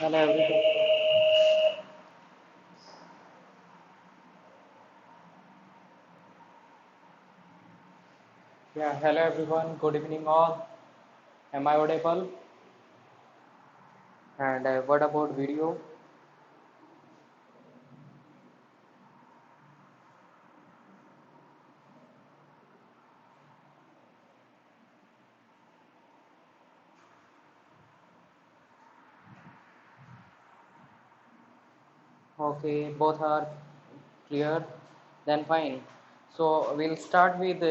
Hello everyone. Yeah, hello everyone. Good evening all. Am I audible? And what about video? Okay, both are clear. Then fine. So we'll start with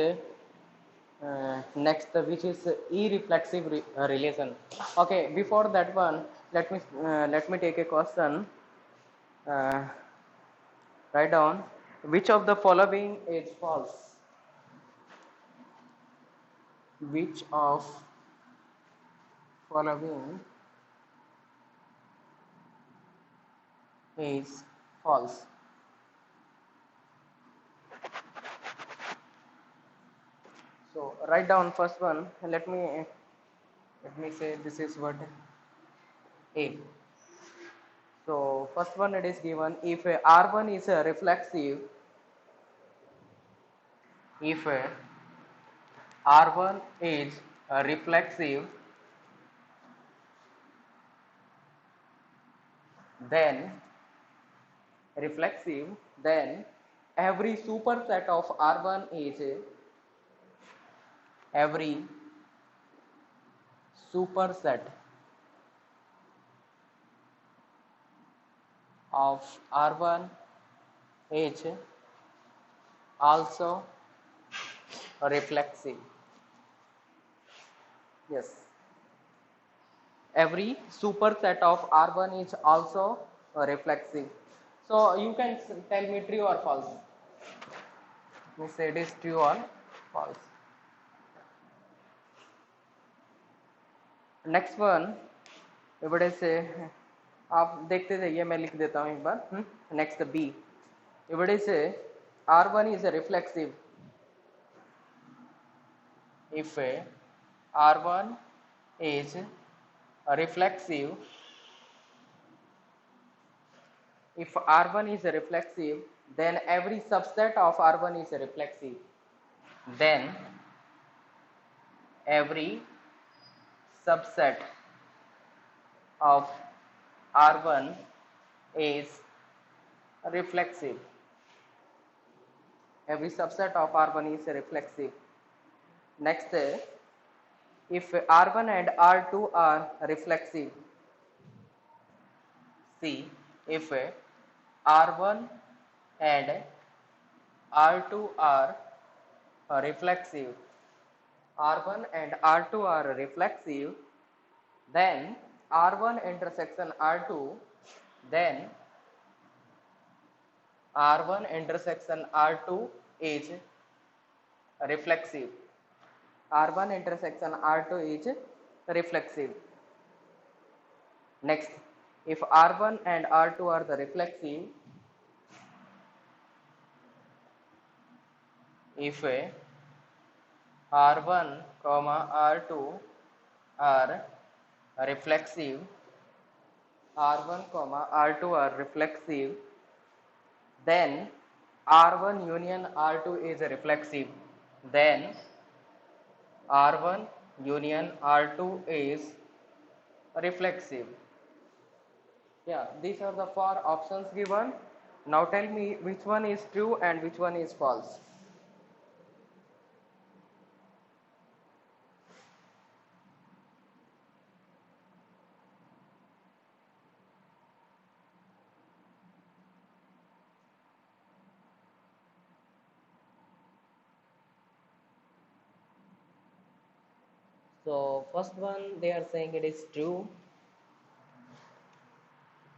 next, which is irreflexive relation. Okay, before that one, let me take a question. Uh, Write down which of the following is false. Which of following is false? So write down first one. Let me say this is what A. So first one, it is given if a R1 is a reflexive, if a R1 is a then reflexive, then every superset of R1 is every superset of R1 is also reflexive. Yes, every superset of R1 is also reflexive. So you can tell me true or false. We say it is true or false. Next one बड़े से आप देखते जाइए, मैं लिख देता हूँ एक बार. नेक्स्ट बी बड़े से R1 is a reflexive if R1 is a reflexive. If R1 is a reflexive, then every subset of R1 is a reflexive. Then every subset of R1 is reflexive. Every subset of R1 is reflexive. Next, if R1 and R2 are reflexive, see if R1 and R2 are reflexive, R1 and R2 are reflexive, then R1 intersection R2, then R1 intersection R2 is reflexive. R1 intersection R2 is reflexive. Next, if R1 and R2 are the reflexive, if R1 comma R2 are reflexive, R1 comma R2 are reflexive, then R1 union R2 is reflexive. Then R1 union R2 is reflexive. Yeah, these are the four options given. Now tell me which one is true and which one is false. So first one, they are saying it is true.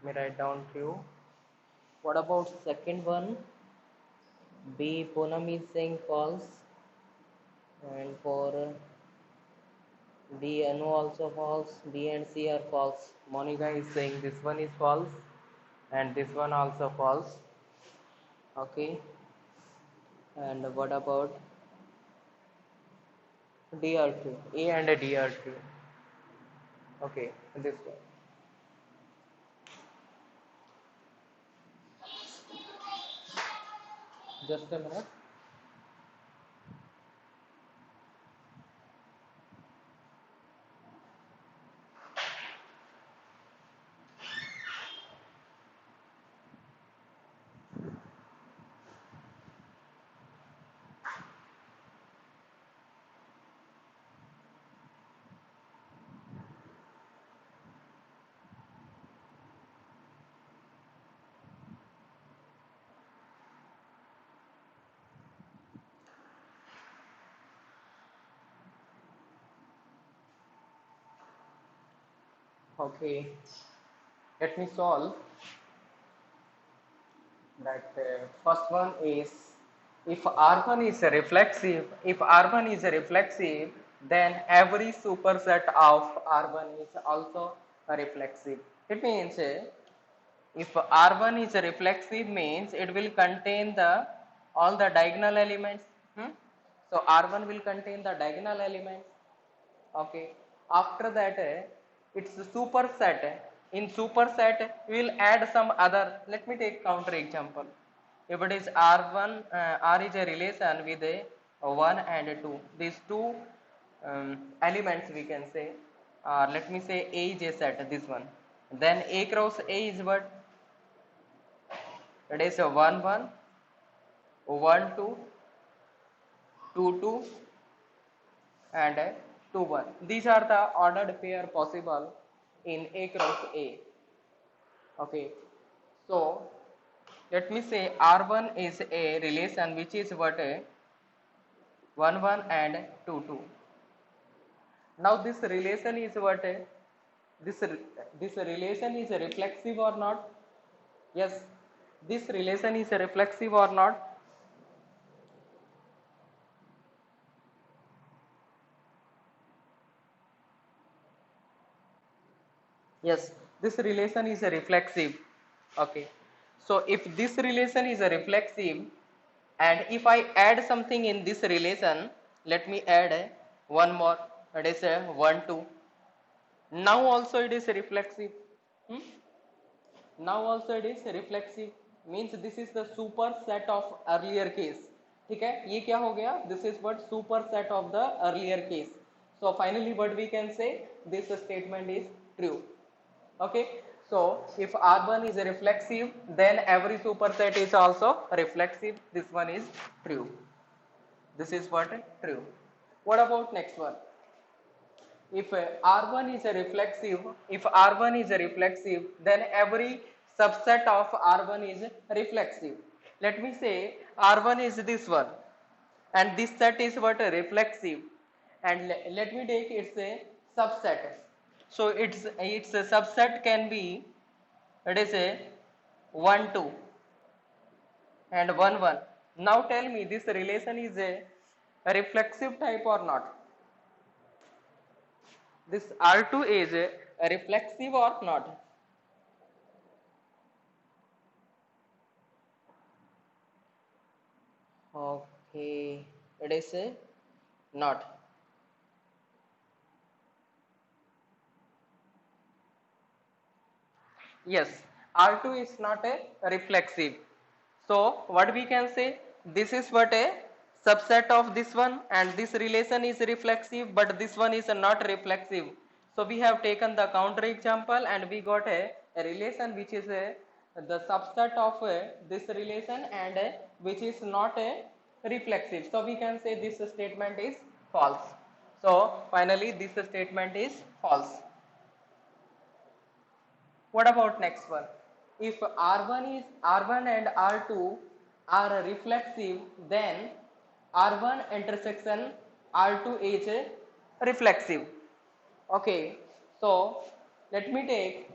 Let me write down true. What about second one? B. Poonam is saying false, and for B. Anu also false. B and C are false. Monica is saying this one is false, and this one also false. Okay. And what about D are true? A and D are true. Okay, this one. Just a minute. Okay, let me solve that. First one is, if R1 is a reflexive, then every superset of R1 is also a reflexive. It means if R1 is a reflexive means it will contain the all the diagonal elements. So R1 will contain the diagonal elements. Okay. After that, it's a superset. In superset, we will add some other. Let me take counter example. If it is R1, R is a relation with a 1 and a 2. These two elements we can say. Let me say A is a set. This one. Then A cross A is what? It is a 1 1, 1 2, 2 2, and 2 1. These are the ordered pair possible in A cross A. Okay, so let me say R1 is a relation which is what, 1 1 and 2 2. Now this relation is what, this this relation is reflexive or not? Yes, this relation is reflexive or not? Yes, this relation is a reflexive. Okay, so if this relation is a reflexive, and if I add something in this relation, let me add one more, that is a 1 2. Now also it is a reflexive. Hmm? Now also it is reflexive, means this is the superset of earlier case. ठीक है, ये क्या हो गया? This is what superset of the earlier case. So finally what we can say, this statement is true. Okay, so if R1 is reflexive, then every superset is also reflexive. This one is true. This is what, true. What about next one? If R1 is a reflexive, then every subset of R1 is reflexive. Let me say R1 is this one, and this set is what, reflexive, and let me take its a subset. So its a subset can be, it is a 1 2 and 1 1. Now tell me, this relation is a reflexive type or not? This R2 is a reflexive or not? Okay, it is a not. Yes, R2 is not a reflexive. So what we can say, this is what, a subset of this one, and this relation is reflexive, but this one is not reflexive. So we have taken the counter example and we got a relation which is the subset of this relation, and which is not a reflexive. So we can say this statement is false. So finally this statement is false. What about next one? If R1 and R2 are reflexive, then R1 intersection R2 is reflexive. Okay, so let me take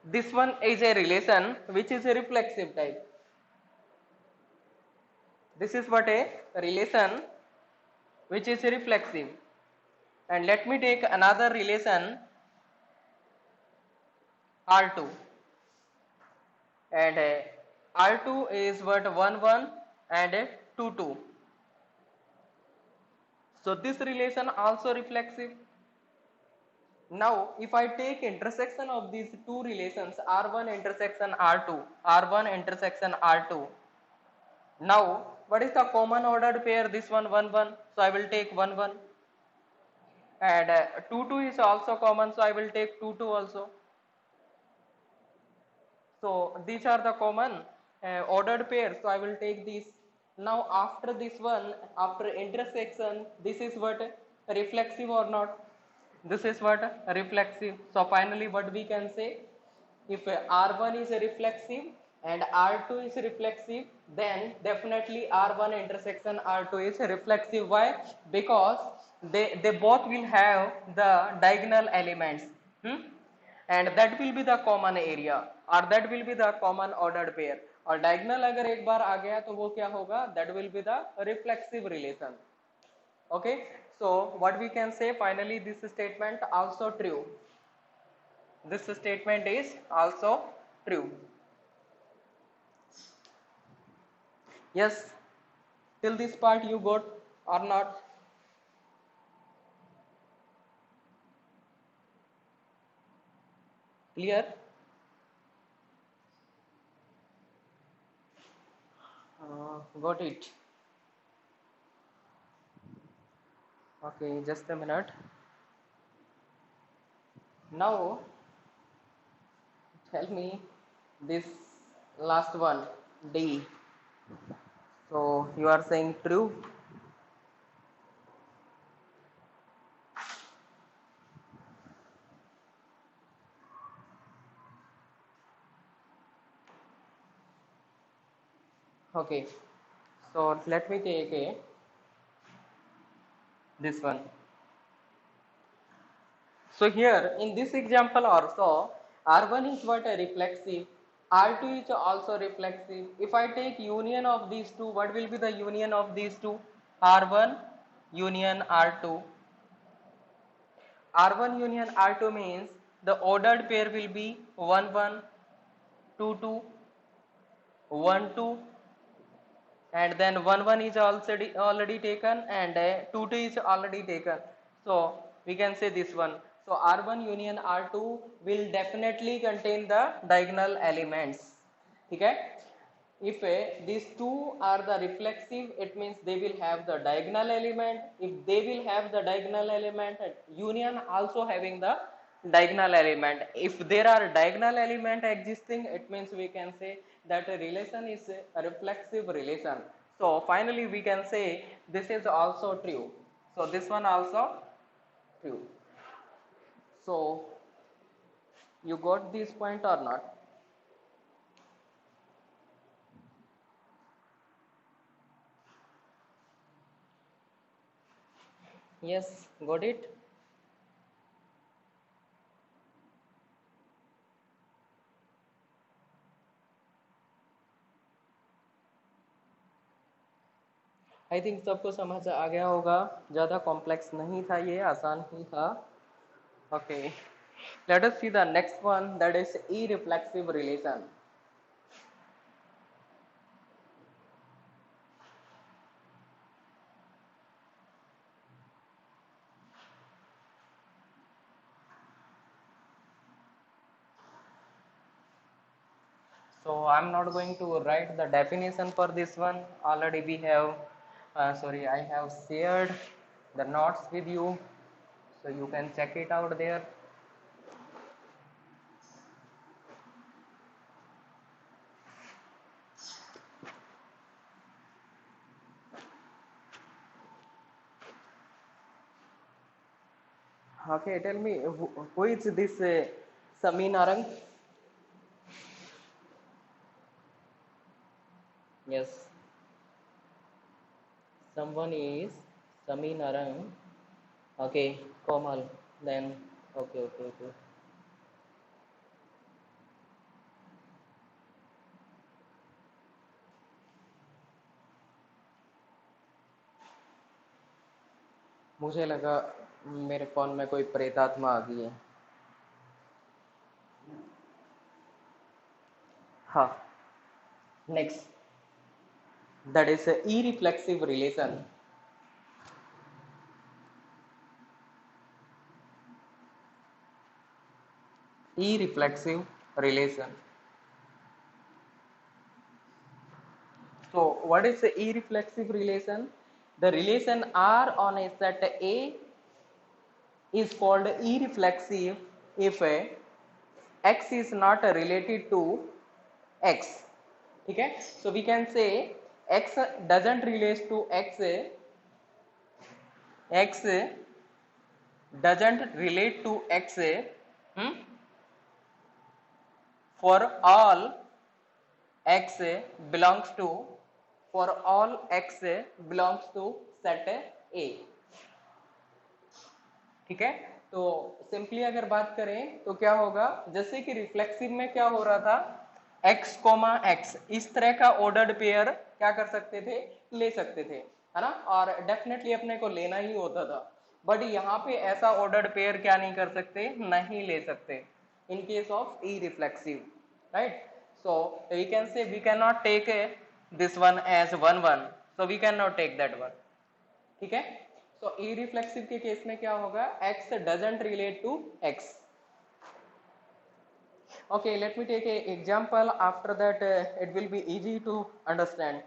this one is a relation which is a reflexive type. This is what, a relation which is reflexive, and let me take another relation R2, and R2 is what, 1 1 and 2 2. So this relation also reflexive. Now if I take intersection of these two relations, R1 intersection R2, R1 intersection R2, Now, what is the common ordered pair? This one 1 1. So I will take 1 1. And 2 2 is also common. So I will take 2 2 also. So these are the common ordered pairs. So I will take these. Now after this one, after intersection, this is what, reflexive or not? This is what, reflexive. So finally what we can say, if R1 is reflexive and R2 is reflexive, then definitely R1 intersection R2 is reflexive. Why? Because they both will have the diagonal elements. Hmm? And that will be the common area, or that will be the common ordered pair. और diagonal अगर एक बार आ गया तो वो क्या होगा? That will be the reflexive relation. Okay, so what we can say finally, this statement also true. This statement is also true. Yes, till this part you got or not? Clear? Got it. Okay, just a minute. Now tell me this last one, D. So you are saying true? Okay, so let me take this one. So here in this example also, R1 is what, a reflexive, R2 is also reflexive. If I take union of these two, what will be the union of these two? R1 union R2. R1 union R2 means the ordered pair will be 1 1, 2 2, 1 2, and then 1 1 is already taken, and 2 2 is already taken. So we can say this one. So R1 union R2 will definitely contain the diagonal elements. Okay, if these two are the reflexive, it means they will have the diagonal element. If they will have the diagonal element, union also having the diagonal element. If there are diagonal element existing, it means we can say that a relation is a reflexive relation. So finally we can say this is also true. So this one also true. So you got this point or not? Yes, got it. I think सबको समझ आ गया होगा, ज़्यादा complex नहीं था, ये आसान ही था. Okay, let us see the next one, that is irreflexive relation. So I'm not going to write the definition for this one. Already we have, I have shared the notes with you, so you can check it out there. Okay, tell me who is this Samin Arang? Yes, someone is Samin Arang. Okay, Komal. Then okay. मुझे लगा मेरे phone में कोई प्रेतात्मा आ गई है. हाँ, next, that is a irreflexive relation. Irreflexive relation. So what is the irreflexive relation? The relation R on a set A is called irreflexive if x is not related to x. Okay, so we can say x doesn't relate to x, x doesn't relate to x, hmm, for all x belongs to, for all x belongs to set A. ठीक है, तो simply अगर बात करें तो क्या होगा, जैसे कि रिफ्लेक्सिव में क्या हो रहा था, x कोमा x इस तरह का ऑर्डर्ड पेयर क्या कर सकते थे, ले सकते थे, है ना, और डेफिनेटली अपने को लेना ही होता था, बट यहाँ पे ऐसा ऑर्डर्ड पेयर क्या नहीं कर सकते, नहीं ले सकते in case of irreflexive, right. So we can say we can not take this one as one one, so we can not take that one. ठीक है, सो ई रिफ्लेक्सिव के केस में क्या होगा, x doesn't relate to x. Okay, let me take a example, after that it will be easy to understand.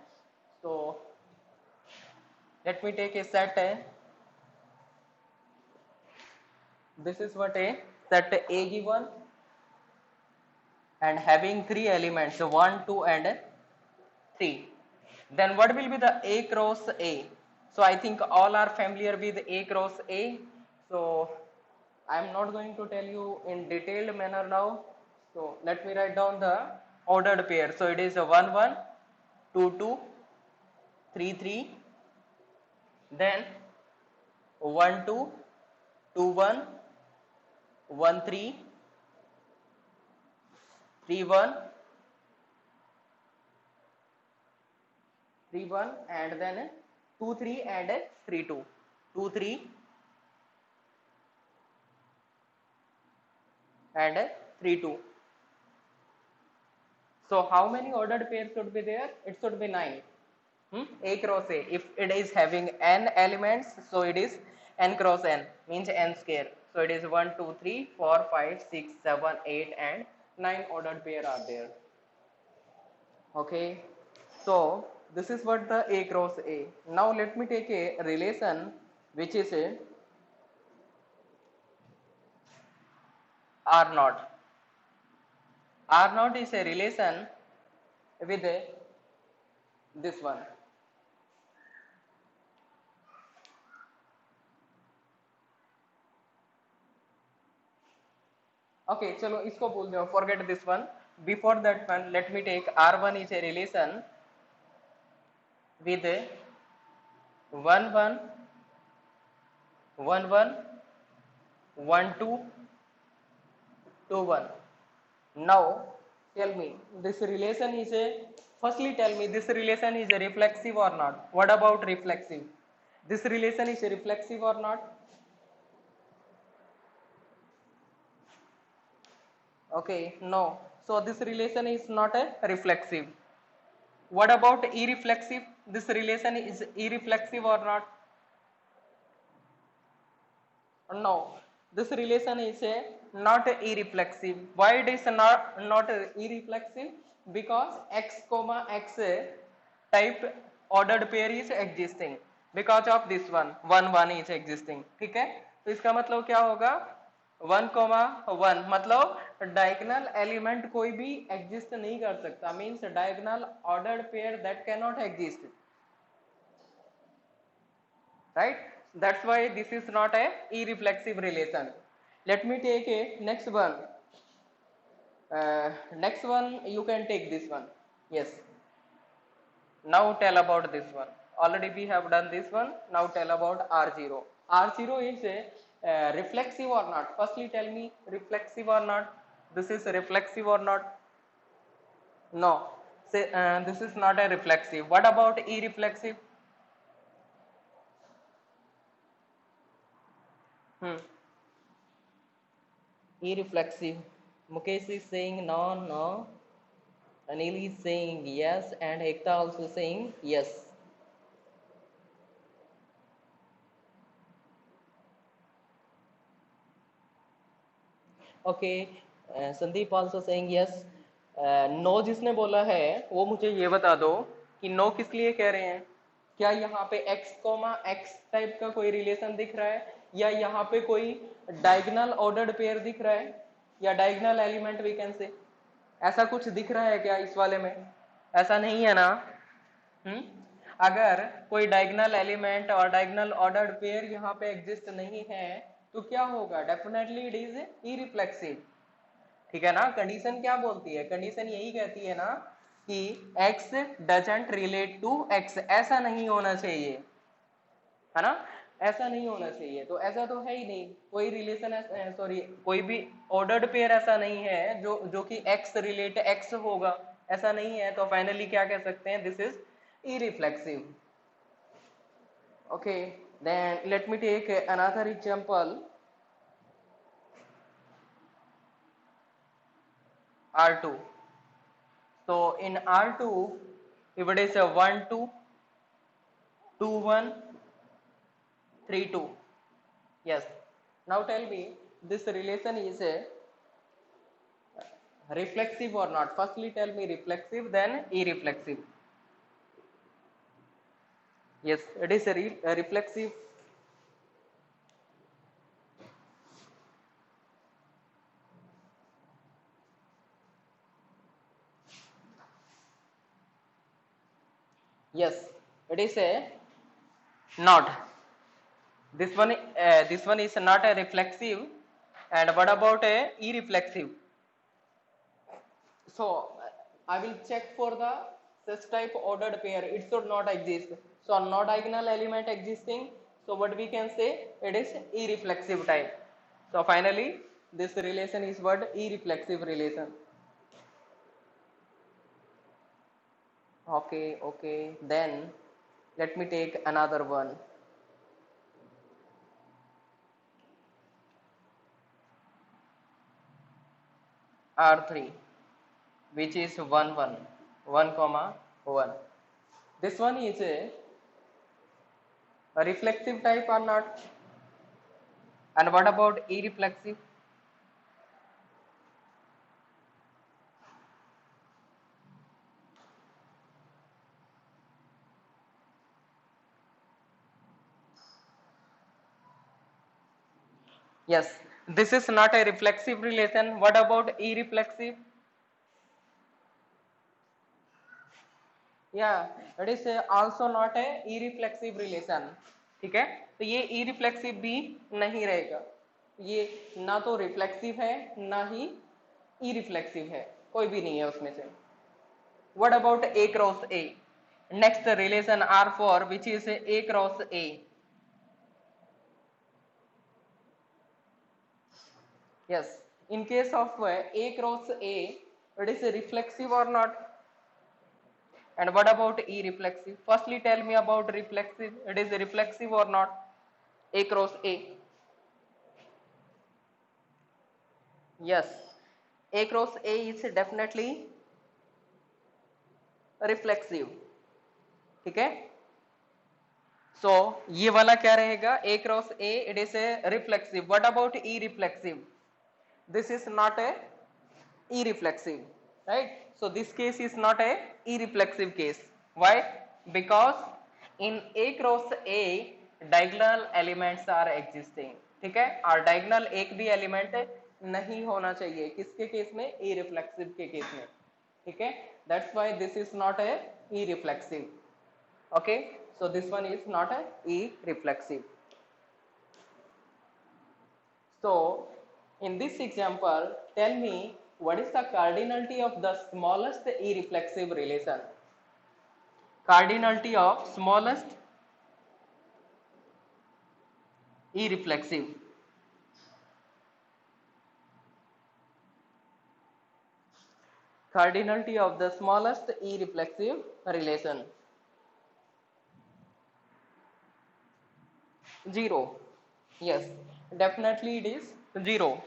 So let me take a set, this is what a set A given and having three elements 1 2 and 3. Then what will be the A cross A? So I think all are familiar with A cross A, so I am not going to tell you in detailed manner now. So let me write down the ordered pair. So it is a 1 1 2 2 3 3, then 1 2 2 1 1 3 3 1 3 1, and then 2 3 and 3 2 2 3 and 3 2. So how many ordered pairs should be there? It should be 9. A cross A. If it is having n elements, so it is n cross n, means n square. So it is 1 2 3 4 5 6 7 8 and 9 ordered pair are there. Okay, so this is what the A cross A. Now let me take a relation which is a R naught. R naught is a relation with this one. Okay, चलो इसको भूल जाओ, forget this one. Before that one, let me take R1 is a relation with 1 1 1 1 1 2 2 1. Now tell me, this relation is a, firstly tell me this relation is a reflexive or not. What about reflexive? This relation is a reflexive or not? Okay, no. So this relation is not a reflexive. What about irreflexive? This relation is irreflexive or not? No. This relation is a not a irreflexive. Why it is not a irreflexive? Because x comma x type ordered pair is existing. Because of this one 1 1 is existing. ठीक है, तो इसका मतलब क्या होगा, 1 comma 1 मतलब diagonal element कोई भी एग्जिस्ट नहीं कर सकता, means diagonal ordered pair that can not exist, right. That's why this is not a irreflexive relation. Let me take a next one. Next one you can take this one. Yes, now tell about this one. Already we have done this one. Now tell about R0. R0 is a reflexive or not? Firstly tell me, reflexive or not? This is reflexive or not? No. Say this is not a reflexive. What about irreflexive? Irreflexive. Mukesh is saying no, no. Anil is saying yes, and Ekta also saying yes. Okay, Sandeep also saying yes. No जिसने बोला है वो मुझे ये बता दो कि no किस लिए कह रहे हैं? क्या यहाँ पे x कोमा x टाइप का कोई रिलेशन दिख रहा है, या यहाँ पे कोई डायगोनल ऑर्डर्ड पेयर दिख रहा है, या डायगोनल एलिमेंट वी कैन से, ऐसा कुछ दिख रहा है क्या इस वाले में? ऐसा नहीं है ना। हम्म अगर कोई डायगोनल एलिमेंट और डायगोनल ऑर्डर्ड पेयर यहाँ पे एग्जिस्ट नहीं है तो क्या होगा? Definitely it is irreflexive. ठीक है ना। कंडीशन क्या बोलती है? कंडीशन यही कहती है ना कि x doesn't relate to x, ऐसा नहीं होना चाहिए, है ना, ऐसा नहीं होना चाहिए। तो ऐसा तो है ही नहीं, कोई रिलेशन, सॉरी कोई भी ऑर्डर्ड पेयर ऐसा नहीं है जो कि x रिलेट x होगा, ऐसा नहीं है। तो फाइनली क्या कह सकते हैं? This is irreflexive. Okay, then let me take another example. R2. So in R2, if it is a 1 2 2 1 3 2. Yes. Now tell me, this relation is a reflexive or not? Firstly tell me reflexive, then irreflexive. Yes, it is a reflexive. Yes, it is a not. This one is not a reflexive. And what about a irreflexive? So I will check for the such type ordered pair. It should not exist. So no diagonal element existing. So what we can say? It is irreflexive type. So finally, this relation is what? Irreflexive relation. Okay, okay. Then let me take another one. R3, which is 1 1 1 comma 1. This one is a reflexive type or not? And what about irreflexive? Yes, this is not a reflexive relation. What about irreflexive? Yeah, it is also not a irreflexive relation. ठीक है, तो ये irreflexive भी नहीं रहेगा, ये ना तो reflexive है ना ही irreflexive है, कोई भी नहीं है उसमें से। What about A cross A? Next relation R4, which is A cross A. Yes, in case of A cross A, it is reflexive or not? And what about irreflexive? Firstly tell me about reflexive. It is reflexive or not? A cross A. Yes, A cross A is definitely reflexive. ठीक है, so ये वाला क्या रहेगा? A cross A, it is a reflexive. What about irreflexive? This is not a irreflexive, right? So this case is not a irreflexive case. Why? Because in A cross A diagonal elements are existing. ठीक है, और diagonal एक भी element नहीं होना चाहिए किसके case में? irreflexive के केस में। ठीक है, that's why this is not a irreflexive. Okay, so this one is not a irreflexive. So, in this example, tell me what is the cardinality of the smallest irreflexive relation? Cardinality of smallest irreflexive. Cardinality of the smallest irreflexive relation. 0. Yes, definitely it is 0.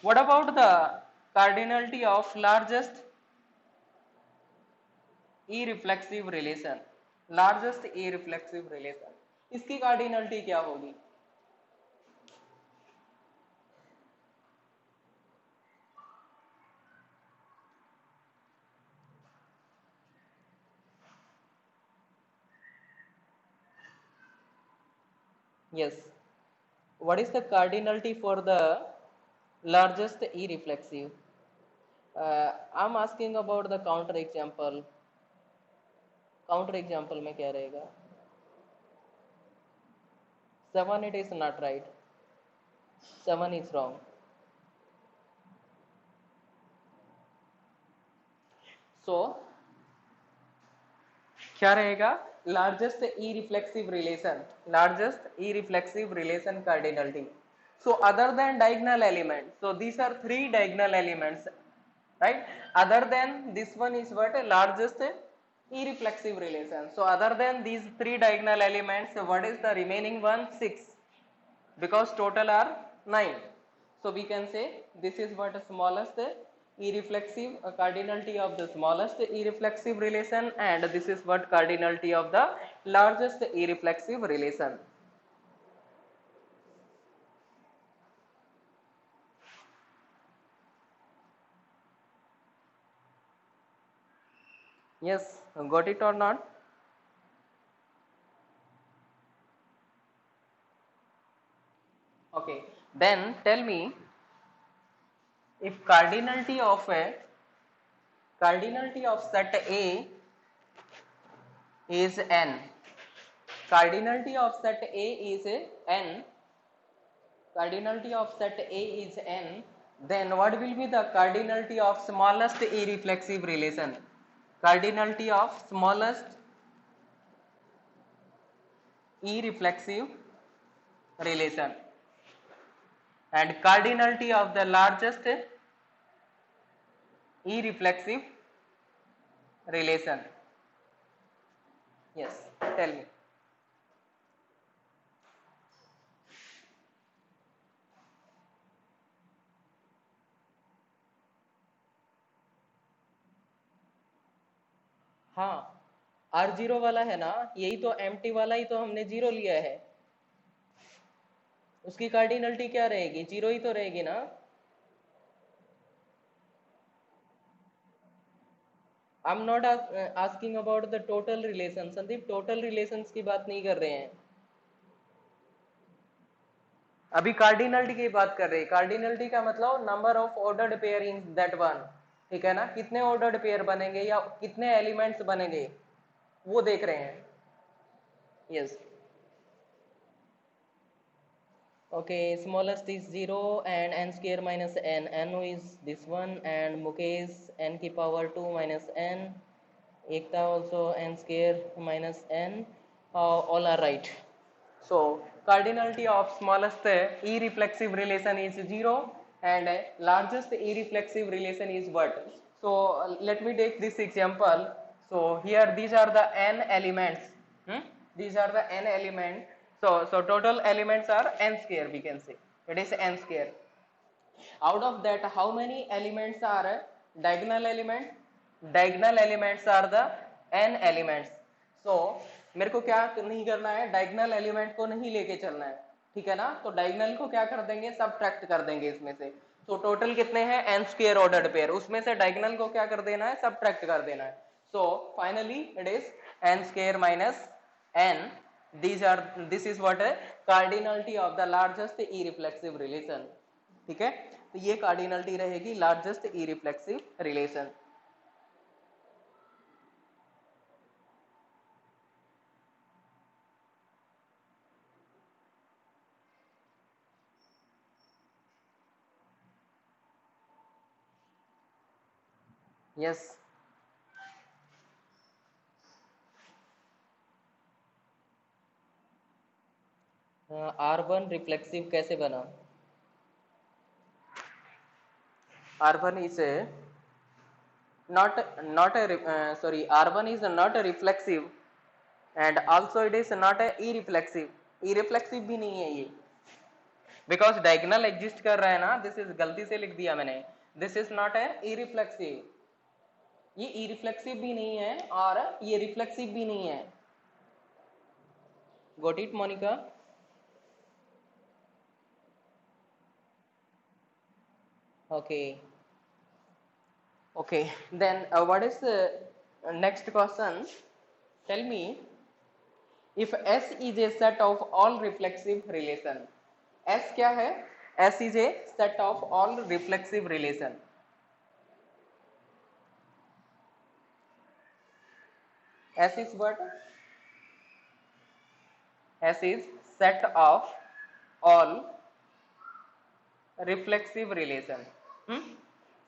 What about the cardinality of largest irreflexive relation? Largest irreflexive relation. इसकी cardinality क्या होगी? Yes. What is the cardinality for the largest E reflexive? I'm asking about the counter example. Counter example में क्या रहेगा? 7, it is not right. 7 is wrong. So क्या रहेगा? Largest E-reflexive relation cardinality. So other than diagonal element, so these are 3 diagonal elements, right? Other than this one is what? Largest E-reflexive relation. So other than these 3 diagonal elements, what is the remaining one? 6, because total are 9. So we can say this is what the smallest E-reflexive cardinality of the smallest E-reflexive relation, and this is what cardinality of the largest E-reflexive relation. Yes, got it or not? Okay, then tell me, if cardinality of set A is n, cardinality of set A is n, cardinality of set A is n, then what will be the cardinality of smallest E-reflexive relation? Cardinality of smallest E-reflexive relation and cardinality of the largest E-reflexive relation. Yes, tell me. हाँ, R0 वाला है ना, यही तो empty वाला ही तो हमने 0 लिया है, उसकी कार्डिनलिटी क्या रहेगी? 0 ही तो रहेगी ना. I'm not asking about the total relation. Sandeep, total relations की बात नहीं कर रहे हैं, अभी कार्डिनलिटी की बात कर रहे हैं. कार्डिनलिटी का मतलब number of ordered pair in that one, ठीक है ना? कितने ऑर्डर्ड पेयर बनेंगे या कितने एलिमेंट्स बनेंगे वो देख रहे हैं. Yes. Okay, smallest is 0 and n square minus n. N is this one, and Mukesh n की power 2 minus n. Ekta also n square minus n. All are right. So cardinality of smallest E-reflexive relation is 0 and largest E-reflexive relation is what? So let me take this example. So here these are the n elements. These are the n elements. So total elements are n square, we can say. It is n square. Out of that, how many elements are diagonal elements? Diagonal elements are the n elements. So मेरे को क्या नहीं करना है? Diagonal element को नहीं लेके चलना है, ठीक है ना? तो डायगोनल को क्या कर देंगे? सबट्रैक्ट कर देंगे इसमें से. तो टोटल कितने हैं? n स्क्वायर ऑर्डर्ड पेयर, उसमें से डायगोनल को क्या कर देना है? सबट्रैक्ट कर देना है. So finally it is n square minus n. This is what a cardinality of the largest E-reflexive relation. ठीक है, तो ये कार्डिनलिटी रहेगी लार्जेस्ट ई reflexive relation. Yes. R1 reflexive कैसे बना? R1 is not a sorry, R1 is not a reflexive and also it is not a E-reflexive. E-reflexive भी नहीं है ये, बिकॉज डायगोनल एग्जिस्ट कर रहा है ना. दिस इज गलती से लिख दिया मैंने. This is not a E-reflexive. ये E-reflexive भी नहीं है और ये रिफ्लेक्सिव भी नहीं है. Got it Monica? Okay. Okay. Then what is the next question? Tell me, if S is a set of all reflexive relation, S क्या है? S is a set of all reflexive relation. S is what? S is set of all reflexive relation. hmm?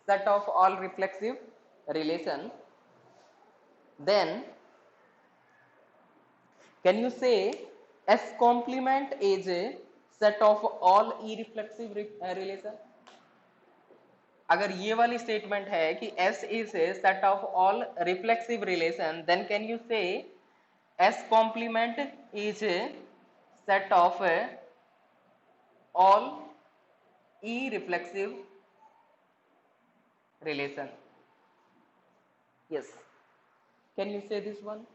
Set of all reflexive relation. Then can you say S complement is a set of all irreflexive relation? अगर ये वाली statement है कि S is a set of all reflexive relation, then can you say S complement is a set of all irreflexive relation? Yes. Can you say this one?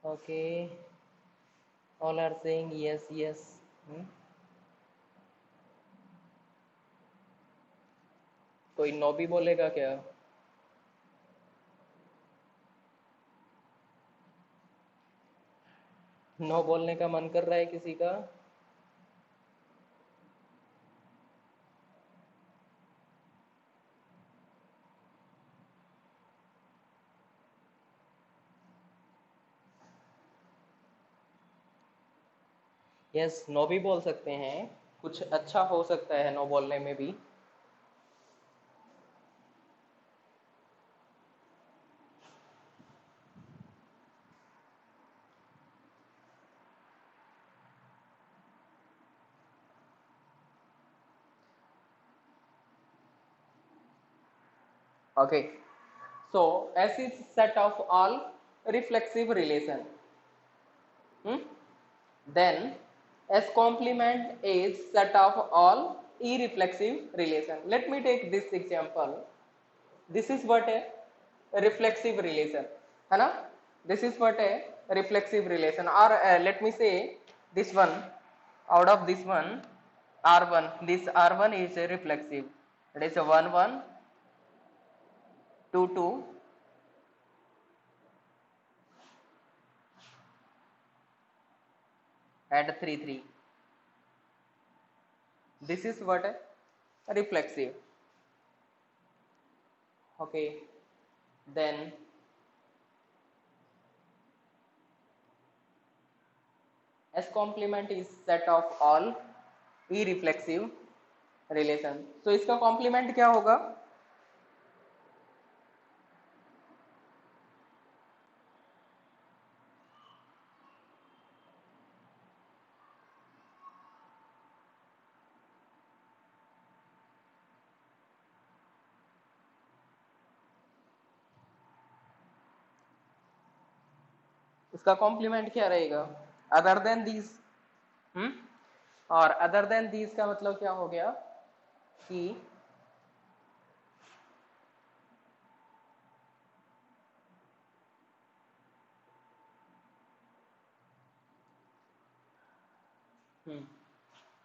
Okay. All are saying yes, yes. कोई no भी बोलेगा क्या? No बोलने का मन कर रहा है किसी का? यस, नो भी बोल सकते हैं, कुछ अच्छा हो सकता है नो बोलने में भी. Okay, so S is set of all reflexive relation. Then S complement is set of all irreflexive relation. Let me take this example. This is what a reflexive relation, है ना? This is what a reflexive relation. Or let me say this one, out of this one R1, this R1 is a reflexive. It is a 1 1 2 2 and 3 3. This is what a reflexive. Okay, then S complement is set of all irreflexive relation. So इसका complement क्या होगा? इसका complement क्या रहेगा? Other than these. और other than these का मतलब क्या हो गया कि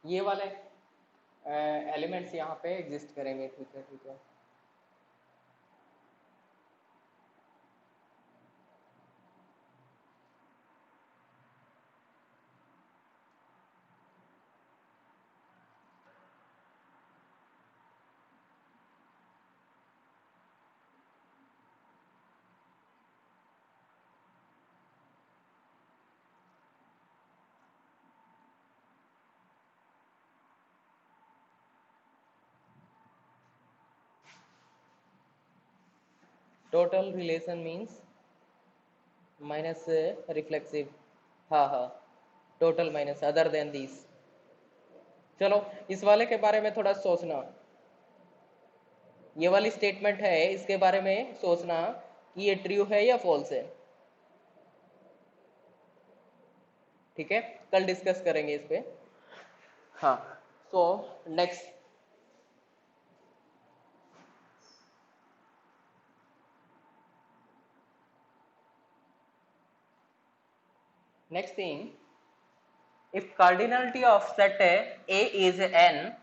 ये वाले एलिमेंट्स यहाँ पे एग्जिस्ट करेंगे. ठीक है, ठीक है. Total relation means minus reflexive. हाँ हाँ, total minus other than this. चलो इस वाले के बारे में थोड़ा सोचना. ये वाली स्टेटमेंट है, इसके बारे में सोचना कि ये ट्रू है या फॉल्स है. ठीक है, कल डिस्कस करेंगे इस पे. हाँ, so next next thing, If cardinality of set A is n,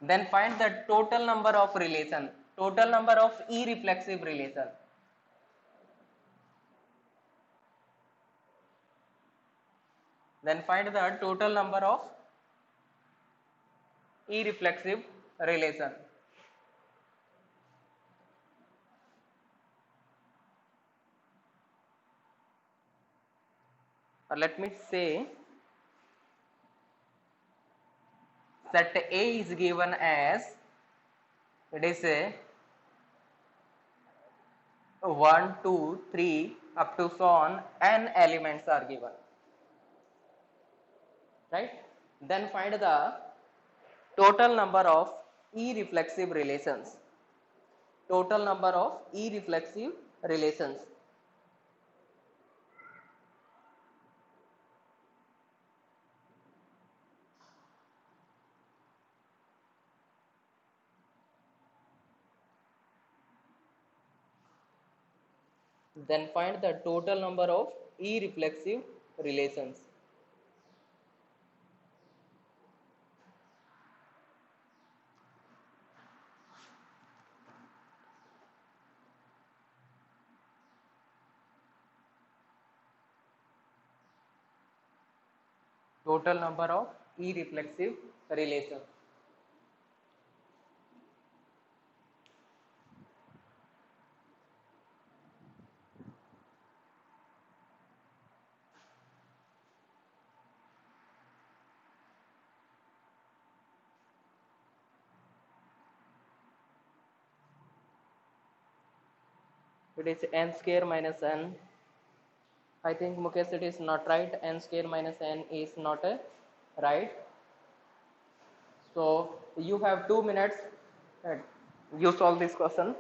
then find the total number of relation, total number of E-reflexive relation. Then find the total number of E-reflexive relation. Or let me say set A is given as, it is a 1, 2, 3 up to so on, n elements are given, right? Then find the total number of E-reflexive relations. Total number of E-reflexive relations. Then find the total number of E-reflexive relations. Total number of E-reflexive relations. It is n square minus n. I think Mukesh, it is not right. N square minus n is not right. So you have 2 minutes. You solve this question.